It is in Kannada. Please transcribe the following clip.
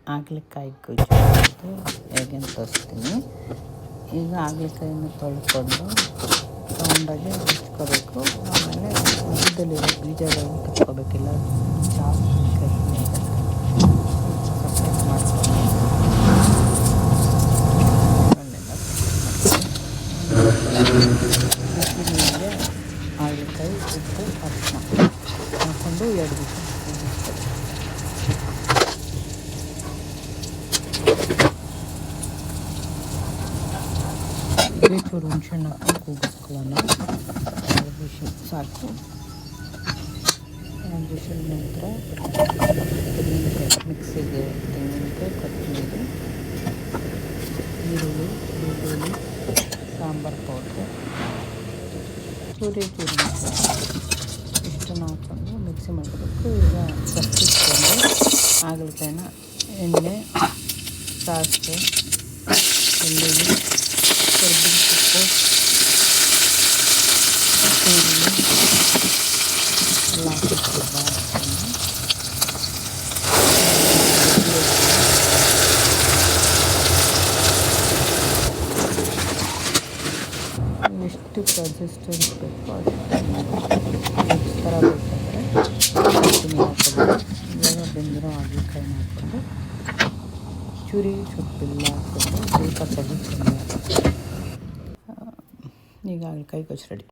ಹಾಗಲಕಾಯಿ ಗೊಜ್ಜು ಹೇಗೆ ಅಂತ ತೋರಿಸ್ತೀನಿ. ಈಗ ಹಾಗಲಕಾಯಿನ ತೊಳ್ಕೊಂಡು ರೌಂಡಾಗಿ ಹೆಚ್ಕೋಬೇಕು. ಆಮೇಲೆ ಮಧ್ಯದಲ್ಲಿರೋ ಬೀಜಗಳನ್ನು ಕಿತ್ಕೋಬೇಕಿಲ್ಲ, ಜಾಸ್ತಿ ಕಮ್ಮಿ ಆಗುತ್ತೆ. ಸಪ್ರೇಟ್ ಮಾಡ್ಕೊಂಡು ಬಿಸಿನೀರಿಗೆ ಹಾಗಲಕಾಯಿ, ಉಪ್ಪು, ಅರಿಶಿನ ಹಾಕ್ಕೊಂಡು 2 ವಿಷಲ್ ಕೂಗಿಸ್ಬೇಕು. ಚೂರು ಹುಣಸೆಹಣ್ಣು ಹಾಕಿ ಕೂಗಿಸ್ಕೊಳ್ಳೋಣ. 2 ವಿಷಲ್ ಸಾಕು. 2 ವಿಷಲ್ ನಂತರ ತೆಂಗಿನಕಾಯಿ, ಮಿಕ್ಸಿಗೆ ತೆಂಗಿನಕಾಯಿ, ಕೊತ್ತಂಬರಿ, ಈರುಳ್ಳಿ, ಬೆಳ್ಳುಳ್ಳಿ, ಸಾಂಬಾರು ಪೌಡ್ರು, ಚೂರು ಇಷ್ಟನ್ನು ಹಾಕ್ಕೊಂಡು ಮಿಕ್ಸಿ ಮಾಡ್ಕೋಬೇಕು. ಈಗ ಕತ್ತಿಸ್ಕೊಂಡು ಹಾಗಲಕಾಯಿನ ಎಣ್ಣೆ, ಸಾಸಿವೆ, ಬೆಳ್ಳುಳ್ಳಿ, ಕರ್ಬೇವಿನ ಸೊಪ್ಪು, ಈರುಳ್ಳಿ ಎಲ್ಲ ಹಾಕಿಟ್ಟು ಬಾಡಿಸ್ಕೊಂಡು ಎಷ್ಟು ಕನ್ಸಿಸ್ಟೆನ್ಸ್ ಬೇಕೋ ಅಷ್ಟು ಥರ ಬೇಕಂದರೆ ಚಟ್ನಿ ಹಾಕೋದು. ಇವಾಗ ಬೆಂದಿರೋ ಹಾಗಲಕಾಯಿನ ಹಾಕ್ಕೊಂಡು ಚೂರಿ ಸೊಪ್ಪಿಲ್ಲ ಹಾಕ್ಕೊಂಡು ಸ್ವಲ್ಪ ಕಮ್ಮಿ. ಈಗ ಹಾಗಲಕಾಯಿ ಗೊಜ್ಜು ರೆಡಿ.